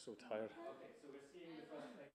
so tired. Okay, so we're seeing the first thing.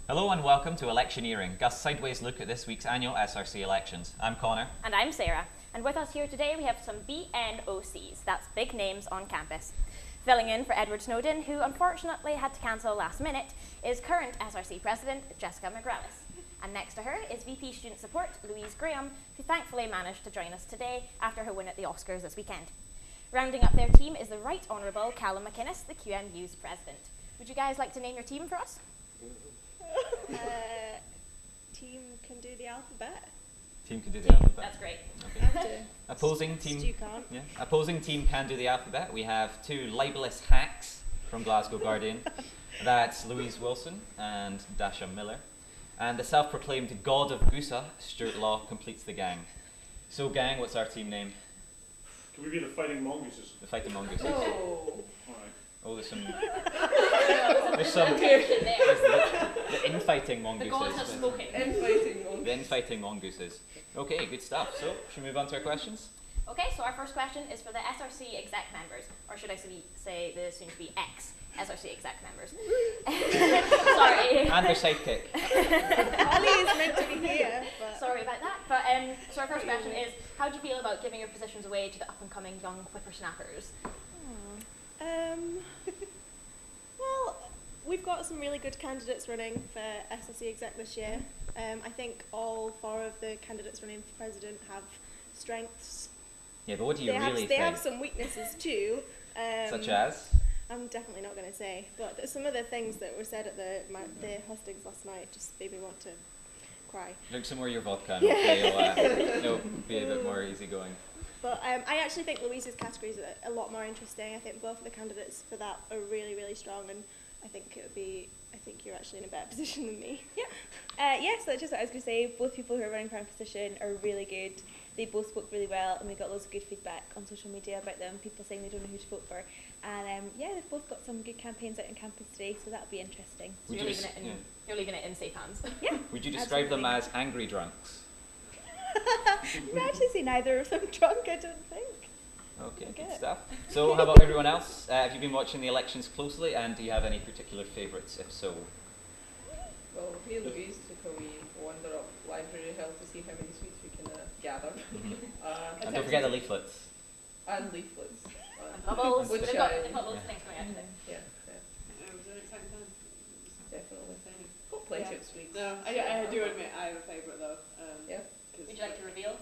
Hello and welcome to Electioneering, GUST's sideways look at this week's annual SRC elections. I'm Connor. And I'm Sarah. And with us here today we have some BNOCs, that's big names on campus. Filling in for Edward Snowden, who unfortunately had to cancel last minute, is current SRC President Jessica McGralis. And next to her is VP Student Support Louise Graham, who thankfully managed to join us today after her win at the Oscars this weekend. Rounding up their team is the Right Honourable Callum McInnes, the QMU's President. Would you guys like to name your team for us? Team can do the alphabet. Team can do the alphabet. That's great. Okay. Opposing team. Stu can't. Yeah. Opposing team can do the alphabet. We have two libelous hacks from Glasgow Guardian. That's Louise Wilson and Dasha Miller. And the self-proclaimed god of GUST, Stuart Law, completes the gang. So, gang, what's our team name? Can we be the Fighting Mongooses? The Fighting Mongooses. Alright. Oh, there's some. There's there. The infighting mongooses. The gods have spoken. The infighting mongooses. Okay, good stuff. So, should we move on to our questions? Okay, so our first question is for the SRC exec members, or should I say the soon-to-be ex-SRC exec members. Sorry. And their sidekick. Holly is meant to be here. But Sorry about that. But so our first question is, how do you feel about giving your positions away to the up-and-coming young whippersnappers? Well, we've got some really good candidates running for SRC exec this year. I think all four of the candidates running for president have strengths. Yeah, but what do you really think? They have some weaknesses too. Such as? I'm definitely not going to say, but some of the things that were said at the hustings last night just made me want to cry. Drink some more of your vodka and hopefully it'll be a bit more easygoing. But I actually think Louise's category is a lot more interesting. I think both of the candidates for that are really, really strong, and I think you're actually in a better position than me. Yes, that's just what I was going to say. Both people who are running for our position are really good. They both spoke really well, and we got loads of good feedback on social media about them, people saying they don't know who to vote for. And they've both got some good campaigns out on campus today, so that'll be interesting. So you're leaving it in safe hands. Yeah. Would you describe them as angry drunks? I'd actually say neither of them drunk, I don't think. Okay, Okay. good stuff. So how about everyone else? Have you been watching the elections closely, and do you have any particular favourites, if so? Well, me and Louise took a wee wander up Library Hill to see how many sweets we can gather. And don't forget the leaflets. And leaflets. Bubbles. Which They've got bubbles things going out today. Yeah. I was exciting time. Definitely. Exciting. Got plenty of sweets. No, I do admit I have a favourite though. Yeah. Would you like to reveal?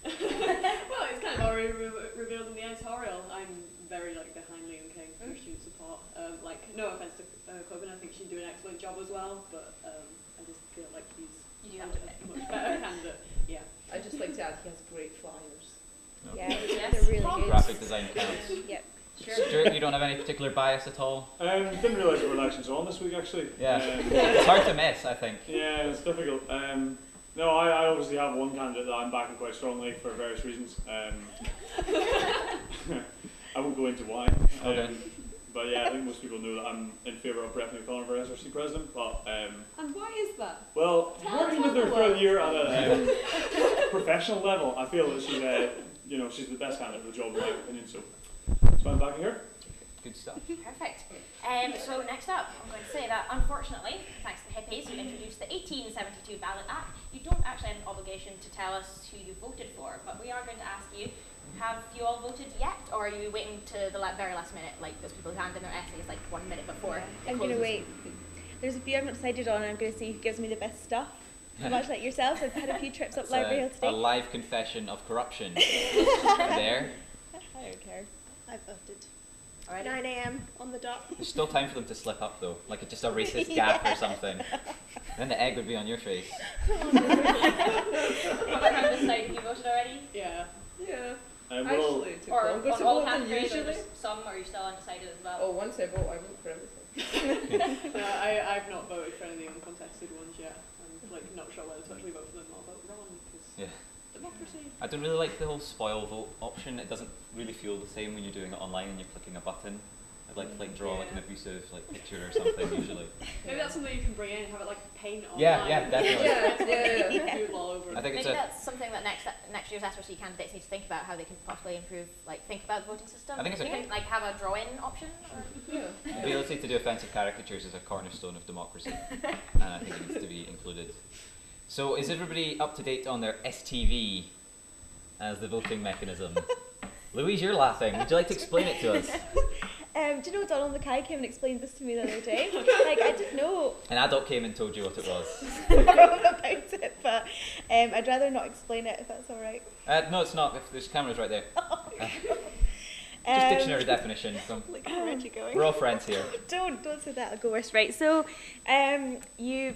Well, it's kind of already revealed in the editorial. I'm very behind Liam King for student support. No offence to Corbin, I think she'd do an excellent job as well, but I just feel like he's You do have to admit. a much better candidate. Yeah. I'd just like to add he has great flyers. Yeah, Yes. they're really good. Graphic design counts. Yep. Sure. Stuart, you don't have any particular bias at all? Didn't realise there were elections on this week actually. Yeah. It's hard to miss, I think. Yeah, it's difficult. No, I obviously have one candidate that I'm backing quite strongly for various reasons. I won't go into why. Okay. But yeah, I think most people know that I'm in favour of Brett McConnell for SRC president. But And why is that? well, Tell working with the her for a world. year at a professional level, I feel that she's the best candidate for the job in my opinion. So that's why I'm backing her. Good stuff. Perfect. So next up, I'm going to say that unfortunately, thanks to the hippies who introduced the 1872 Ballot Act, you don't actually have an obligation to tell us who you voted for, but we are going to ask you, have you all voted yet, or are you waiting to the very last minute, like those people who hand in their essays 1 minute before? I'm going to wait. There's a few I've not decided on, and I'm going to see who gives me the best stuff. Much like yourself, I've had a few trips up It's Library Hill a today. live confession of corruption. There. I don't care. I voted. Already? 9 a.m. on the dot. There's still time for them to slip up though, like just a racist gap or something. Then the egg would be on your face. Well, then on this side, have you voted already? Yeah. Yeah. Well, Actually, to Or longer on to all vote than hands raised, or usually. just some, or are you still undecided as well? Oh, once I vote for everything. I've not voted for any of the uncontested ones yet. I'm not sure whether to actually vote for them or vote Ron because Yeah. democracy. I don't really like the whole spoil vote option. It doesn't really feel the same when you're doing it online and you're clicking a button. I'd like to draw an Yeah. abusive picture or something usually. Maybe that's something you can bring in and have it paint online. Yeah, definitely. Yeah. Do it all over. I think it's Maybe a that's something that next year's SRC candidates need to think about, how they can possibly improve, think about the voting system. I think it's you can have a draw-in option. Or Yeah. the ability to do offensive caricatures is a cornerstone of democracy, and I think it needs to be included. So, is everybody up to date on their STV as the voting mechanism? Louise, you're laughing. Would you like to explain it to us? Do you know Donald Mackay came and explained this to me the other day? I didn't know An adult came and told you what it was. about it, but I'd rather not explain it if that's all right. No, it's not. If there's cameras right there. Just dictionary definition. Look how red you're going. We're all friends here. Don't say that. I'll go worse. Right. So, you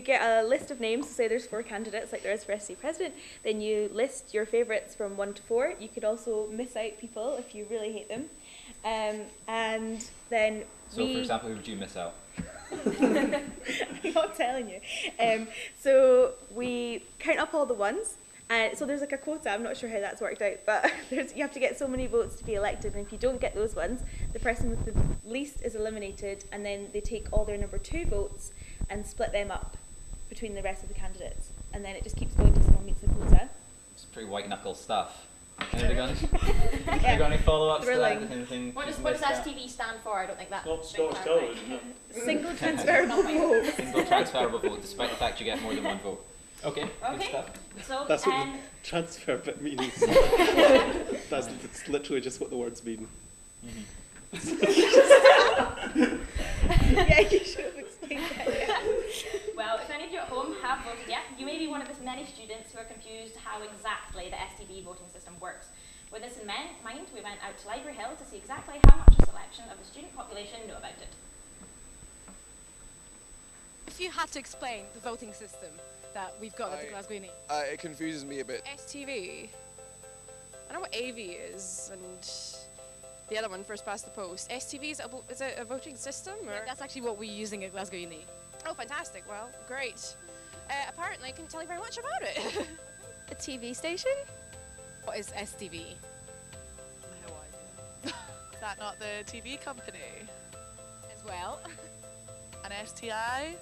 get a list of names. So say there's 4 candidates, like there is for SC president. Then you list your favourites from 1 to 4. You could also miss out people if you really hate them. And then So, for example, who would you miss out? I'm not telling you. So we count up all the ones. So there's a quota. I'm not sure how that's worked out, but you have to get so many votes to be elected, and if you don't get those ones, the person with the least is eliminated, and then they take all their number 2 votes and split them up between the rest of the candidates, and then it just keeps going till someone meets the quota. It's pretty white knuckle stuff. Anybody got any follow-ups to that? Thrilling. Anything what does you've missed out? STV stand for? I don't think that's Not been Scottish clarified. television. No. Single transferable vote. Single transferable vote, despite the fact you get more than 1 vote. Okay, good Okay. stuff. So, That's what the transfer bit means. That's literally just what the words mean. Yeah, you should have explained that. Yeah. well, if any of you at home have voted yet, you may be one of the many students who are confused how exactly the STV voting system works. With this in mind, we went out to Library Hill to see exactly how much a selection of the student population know about it. If you had to explain the voting system that we've got at the Glasgow Uni. It confuses me a bit. STV. I know what AV is, and the other one, first past the post. STV is it a voting system? Or? That's actually what we're using at Glasgow Uni. Oh, fantastic! Well, great. Apparently, I couldn't tell you very much about it. A TV station? What is STV? No idea. Is that not the TV company? As well. An STI?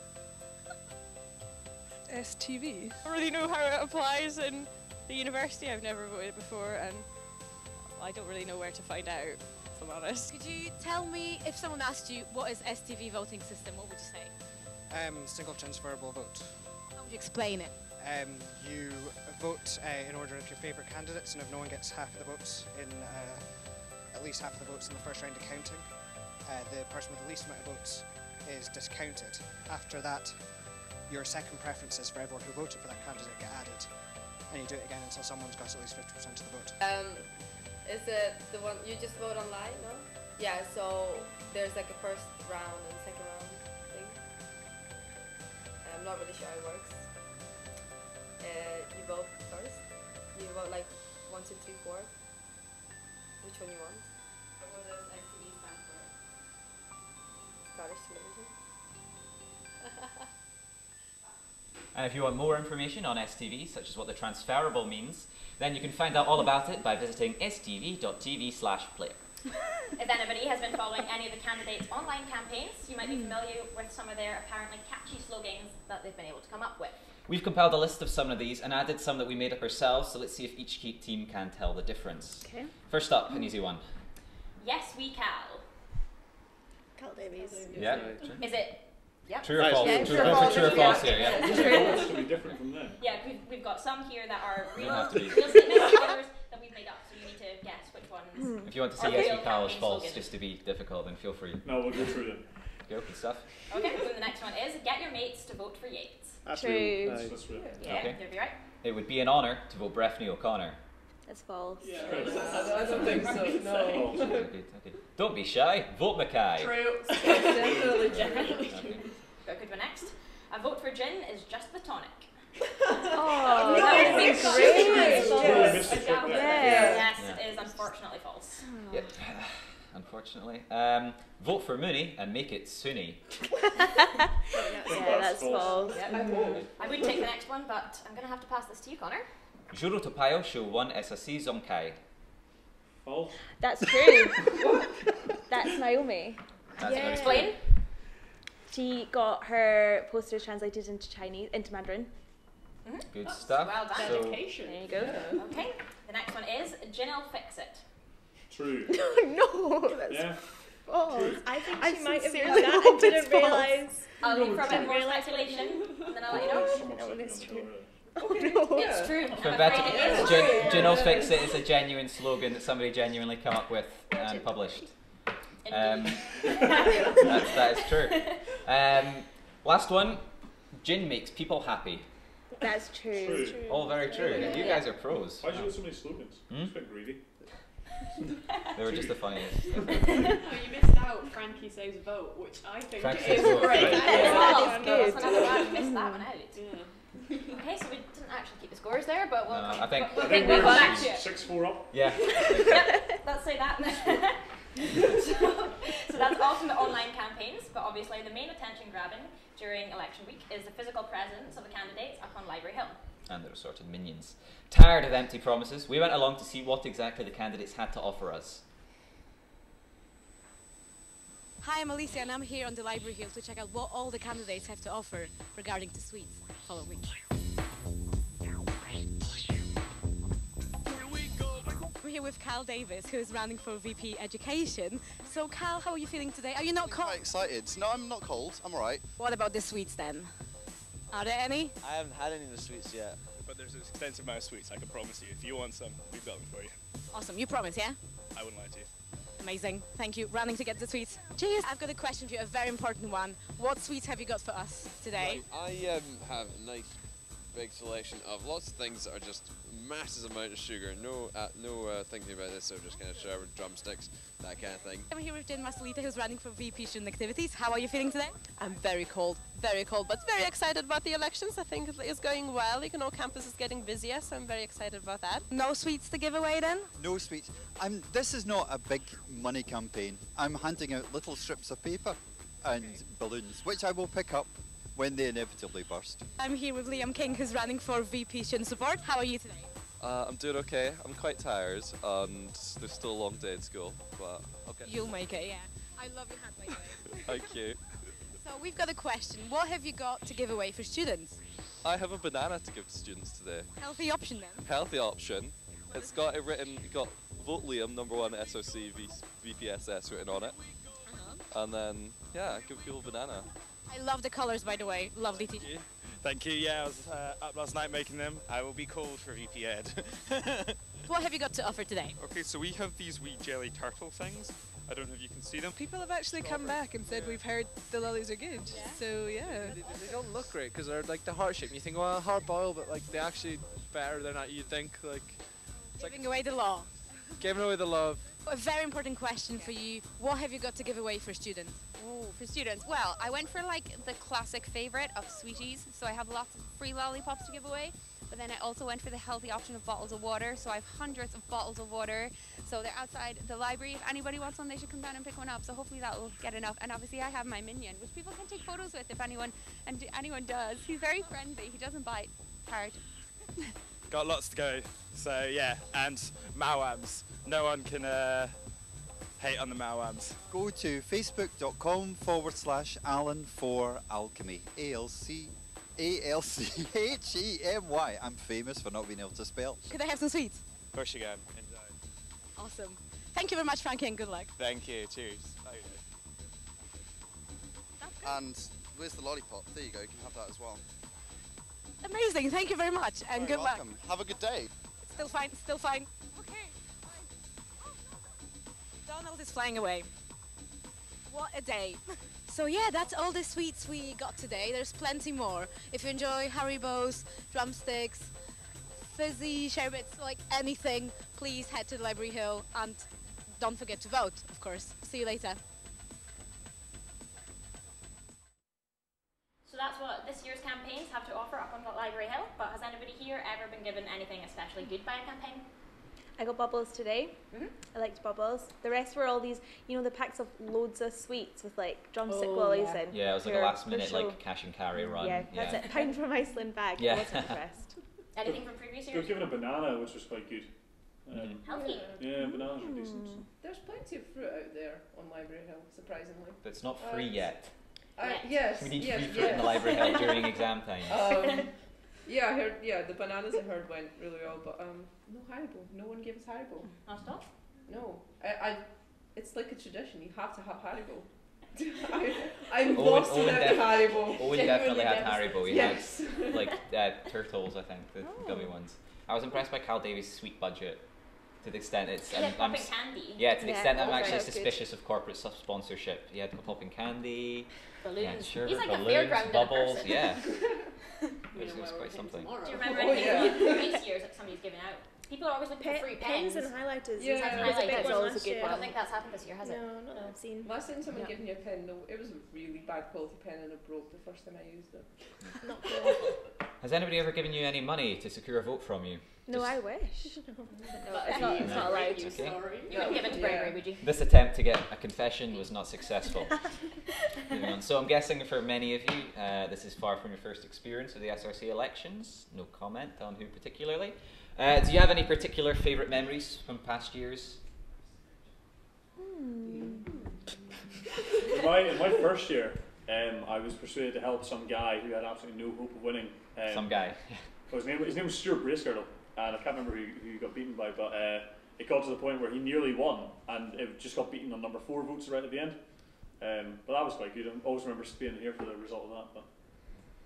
STV. I don't really know how it applies in the university. I've never voted before, and I don't really know where to find out, if I'm honest. Could you tell me, if someone asked you what is STV voting system, what would you say? Single transferable vote. How would you explain it? You vote in order of your favourite candidates, and if no one gets half the votes in, at least half the votes in the first round of counting, the person with the least amount of votes is discounted. After that, your second preferences for everyone who voted for that candidate get added, and you do it again until someone's got at least 50% of the vote. Is it the one you just vote online? No. Yeah. So there's like a first round and second round thing. I'm not really sure how it works. You vote first. You vote like 1, 2, 3, 4. Which one you want? What does STV stand for? Scottish television. And if you want more information on STV, such as what the transferable means, then you can find out all about it by visiting stv.tv/player. If anybody has been following any of the candidates' online campaigns, you might be familiar with some of their apparently catchy slogans that they've been able to come up with. We've compiled a list of some of these and added some that we made up ourselves, so let's see if each team can tell the difference. Okay. First up, an easy one. Yes, we Cal. Cal Davies. Yeah. Is it? Yep. True or false? Yeah, True or false here, yeah. It's to be different from them. Yeah, we've got some here that are real, Don't have to be. real statements, others that we've made up, so you need to guess which ones. If you want to are say yes, real we Cal is campaign false, slogans. just to be difficult, then feel free. No, we'll go through them. Go, good stuff. Okay, so the next one is get your mates to vote for Yates. That's True. real. Aye. That's real. Yeah, Okay. you'll be right. It would be an honour to vote Breffney O'Connor. That's false. I don't think so. No. Okay. Don't be shy, vote Mackay. True. Definitely true. Okay. Got a good one next. A vote for gin is just the tonic. Oh, that would be great. Totally missed the trick there. Yes, Yeah. it is unfortunately false. Yep. Unfortunately. Vote for Mooney and make it Sunni. Yeah, that's false. I would take the next one, but I'm going to have to pass this to you, Connor. Juro Topayo show 1 SRC Zomkai. False. That's true. That's Naomi. That's Yeah. Explain. She got her posters translated into Chinese, into Mandarin. Good stuff. Well done. So, Dedication. There you go. Okay, the next one is Gin'll fix it. True. No, that's Yeah. false. I think I she might have sincerely used that and hope didn't it's false. realise. I'll leave for a bit Didn't more realise speculation, and then I'll let you know. Someone No, said it's no, true. don't Oh no. It's true. for I'm better, afraid it is true. Gin'll fix it is a genuine slogan that somebody genuinely come up with and published. Indeed. That is true. Last one, gin makes people happy. That's true. True. All very true. Yeah. You guys are pros. Why did you get so many slogans? Hmm? It's a bit greedy. They were just the funniest. No, you missed out Frankie Saves Vote, which I think Frankie is Saves Vote, great. right. That's Yeah. good. That's another one. We missed that one out. Yeah. Okay, so we didn't actually keep the scores there, but we'll No, come, I think- we'll I think we'll we're come back to it. 6-4 up. Yeah. Yep, let's say that. so that's all from the online campaigns, but obviously the main attention grabbing during election week is the physical presence of the candidates up on Library Hill. And their assorted minions. Tired of empty promises, we went along to see what exactly the candidates had to offer us. Hi, I'm Alicia and I'm here on the Library Hill to check out what all the candidates have to offer regarding the suites. Follow me. I'm here with Cal Davis, who is running for VP Education. So Cal, how are you feeling today? Are you not cold? Quite excited. No, I'm not cold. I'm alright. What about the suites then? Are there any? I haven't had any of the sweets yet. But there's an extensive amount of sweets, I can promise you. If you want some, we've got them for you. Awesome, you promise, yeah? I wouldn't lie to you. Amazing, thank you. Running to get the sweets. Cheers! I've got a question for you, a very important one. What sweets have you got for us today? Right, I have a nice big selection of lots of things that are just massive amount of sugar. No thinking about this, so just kind of sherbet, drumsticks, that kind of thing. I'm here with Jen Masalita, who's running for VP Student Activities. How are you feeling today? I'm very cold, but very excited about the elections. I think it's going well. You know, campus is getting busier, so I'm very excited about that. No sweets to give away then? No sweets. This is not a big money campaign. I'm handing out little strips of paper and balloons, which I will pick up when they inevitably burst. I'm here with Liam King, who's running for VP Student Support. How are you today? I'm doing okay. I'm quite tired, and there's still a long day at school, but okay. You'll make it, yeah. I love your hat, by the way. Thank you. So we've got a question. What have you got to give away for students? I have a banana to give to students today. Healthy option then. Healthy option. It's got it written. Got vote Liam #1 SRC VPSS written on it, and then yeah, give people a banana. I love the colours, by the way. Lovely t-shirt. Thank you. Yeah, I was up last night making them. I will be called for VP Ed. What have you got to offer today? Okay, so we have these wee jelly turtle things. I don't know if you can see them. People have actually come back and said we've heard the lollies are good. So yeah. They don't look great because they're like the heart shape. And you think, well, hard boiled, but like they actually better than you think. Like it's Giving away the law. giving away the love. A very important question for you. What have you got to give away for students? Oh, for students. Well, I went for like the classic favorite of sweeties, so I have lots of free lollipops to give away. But then I also went for the healthy option of bottles of water, so I have hundreds of bottles of water. So they're outside the library. If anybody wants one, they should come down and pick one up. So hopefully that will get enough. And obviously I have my minion, which people can take photos with if anyone does. He's very friendly. He doesn't bite hard. Got lots to go. So yeah, and Mawams. No one can hate on the Mawams. Go to facebook.com/Alan4Alchemy. ALCHEMY. I'm famous for not being able to spell. Could I have some sweets? Of course you can. Enjoy. Awesome. Thank you very much, Frankie, and good luck. Thank you. Cheers. Bye. And where's the lollipop? There you go. You can have that as well. Amazing. Thank you very much, and good luck. Welcome. Have a good day. It's still fine. Still fine. Okay. Donald is flying away. What a day. So yeah, that's all the sweets we got today. There's plenty more. If you enjoy Haribos, drumsticks, fizzy sherbets, like anything, please head to the Library Hill and don't forget to vote, of course. See you later. So that's what this year's campaigns have to offer up on the Library Hill, but has anybody here ever been given anything especially good by a campaign? I got bubbles today. I liked bubbles. The rest were all these, you know, the packs of loads of sweets with like drumstick lollies in. Yeah, it was like a last minute like cash and carry run. Yeah, that's it. £1 from Iceland bag. Yeah. I wasn't impressed. Anything from previous They were years? given a banana, which was quite good. Healthy. Yeah, bananas are decent. There's plenty of fruit out there on Library Hill, surprisingly. But it's not free yet. Yes. We need yes, free fruit in the Library Hill during exam time. Yeah, I heard. Yeah, the bananas I heard went really well, but no Haribo. No one gave us Haribo. Not stop. No, it's like a tradition. You have to have Haribo. I'm Owen- lost Owen without def- Haribo. Owen Genuinely definitely had devastated. Haribo. He Yes. had like turtles, I think, the gummy ones. I was impressed by Cal Davies' sweet budget. To the extent it's He had popping candy. Yeah, to the extent I'm that's actually good. suspicious of corporate sponsorship. He had popping candy, Balloons. sherbet, He's like a balloons, fairground bubbles. person. Yeah, it was quite something. Do you remember Oh, anything yeah. from previous years that somebody's given out? People are always looking for free Pens pens. and highlighters. Yeah. That Pens was a and big highlighters. one Always a last good year. I don't think that's happened this year, has it? No, not that I've seen. Last time someone gave me a pen, though, it was a really bad quality pen and it broke the first time I used it. Not good. Has anybody ever given you any money to secure a vote from you? No, I wish. No, it's not allowed. Okay. You wouldn't give it to Bravery, would you? This attempt to get a confession was not successful. Moving on. So I'm guessing for many of you, this is far from your first experience of the SRC elections. No comment on who particularly. Do you have any particular favourite memories from past years? In my first year, I was persuaded to help some guy who had absolutely no hope of winning. Some guy. Well, his name was Stuart Bracegirdle, and I can't remember who he got beaten by, but it got to the point where he nearly won, and it just got beaten on number 4 votes right at the end. But that was quite good. I always remember being here for the result of that. But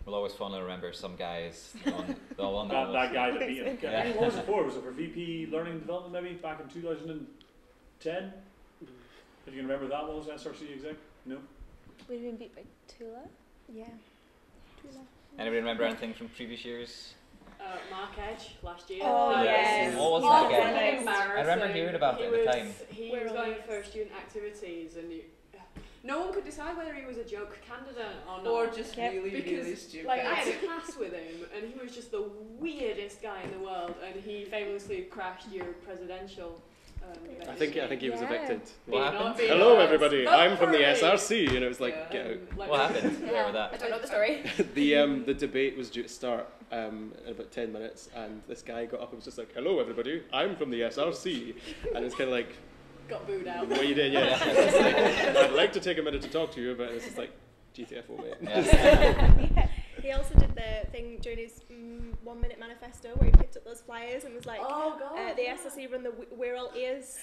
We'll always fondly remember some guys. The one that guy that beat him. Yeah. What was it for? Was it for VP Learning and Development maybe back in 2010? If you can remember that one, was SRC exec? No? We've been beat by Tula. Yeah. Tula. Anybody remember anything from previous years? Mark Edge last year. Oh, yes. What was Mark that again? was embarrassing. I remember hearing about it at the time. He was going for student activities and no one could decide whether he was a joke candidate or not. Or just really stupid. Like, I had a class with him and he was just the weirdest guy in the world and he famously crashed your presidential I think he was evicted. What happened? Hello everybody, I'm from the SRC, and it was like, get out. What happened? Where was that? I don't know the story. The debate was due to start in about 10 minutes, and this guy got up and was just like, hello everybody, I'm from the SRC, and it's kind of like, got booed out. what you did, yeah. It's like, I'd like to take a minute to talk to you, but it's just like, GTFO, mate. Yeah. He also did the thing during his 1 minute manifesto where he picked up those flyers and was like, the SRC run the We're All Ears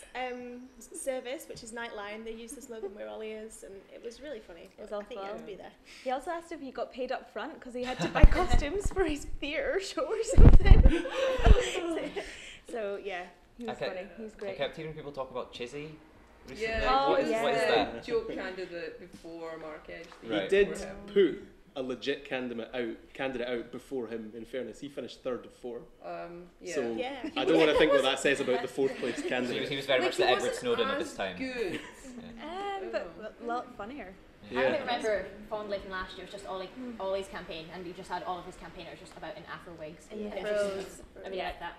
service, which is Nightline. They used the slogan We're All Ears, and it was really funny. It was all I think he had to be there. He also asked if he got paid up front because he had to buy costumes for his theatre show or something. so yeah, he was funny. He was I great. kept hearing people talk about Chizzy. recently. Yeah, What is that? Joke candidate before Mark Edge. Right. He did put a legit candidate out before him. In fairness, he finished third of 4. Yeah. So Yeah. I don't want to think what that says about the 4th place candidate. He was very much the Edward Snowden of his time. Good. But a lot funnier. I only remember fondly from last year was just Ollie's campaign, and we just had all of his campaigners just about in afro wigs. And And it was just, I really like that.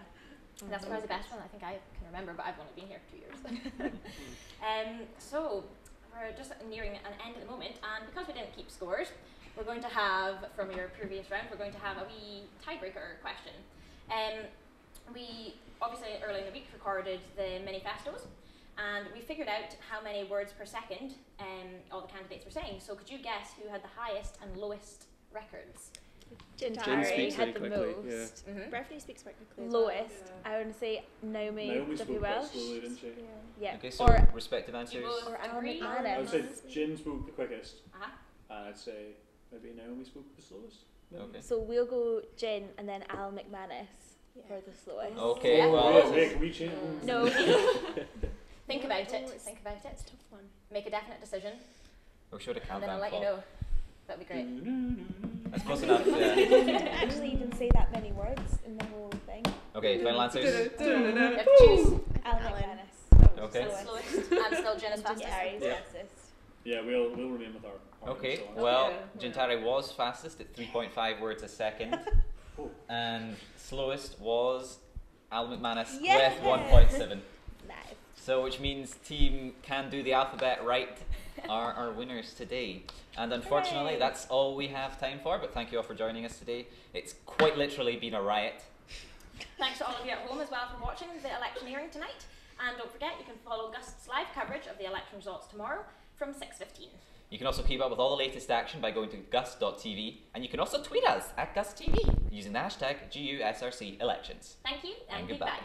And that's probably the best one I think I can remember, but I've only been here 2 years. So we're just nearing an end at the moment, and because we didn't keep scores, we're going to have, from your previous round, we're going to have a wee tiebreaker question. We obviously early in the week recorded the manifestos, and we figured out how many words per second all the candidates were saying. So could you guess who had the highest and lowest records? Jen speaks had the very quickly, most. yeah. Breffney speaks quite quickly. Lowest, I want to say Naomi Naomi W. spoke quite Welsh. slowly, didn't she? Yeah. Okay, so or respective answers. or Al I would McManus. say Jin spoke the quickest, Uh-huh. and I'd say maybe Naomi spoke the slowest. maybe? Okay. So we'll go Jen and then Al McManus for the slowest. Okay, Yeah. well. Can we change? No. Think about it. it's- Think about it. It's a tough one. Make a definite decision, We'll show the and then I'll countdown let you clock. know. That'd be great. That's close enough. Yeah. He didn't actually even say that many words in the whole thing. Okay, final answers. You have to choose. Al McManus. Okay. Slowest, and still Jen is fastest. Harry's Yeah. fastest. Yeah, we'll remain with our Okay, so well, Gintari was fastest at 3.5 words a second, Oh. and slowest was Al McManus Yeah. with 1.7. Nice. So, which means team Can Do the Alphabet Right are our winners today. And unfortunately, Hooray. that's all we have time for, but thank you all for joining us today. It's quite literally been a riot. Thanks to all of you at home as well for watching the electioneering tonight. And don't forget, you can follow GUST's live coverage of the election results tomorrow from 6:15. You can also keep up with all the latest action by going to gust.tv, and you can also tweet us at GustTV using the hashtag GUSRC elections. Thank you, and goodbye. goodbye.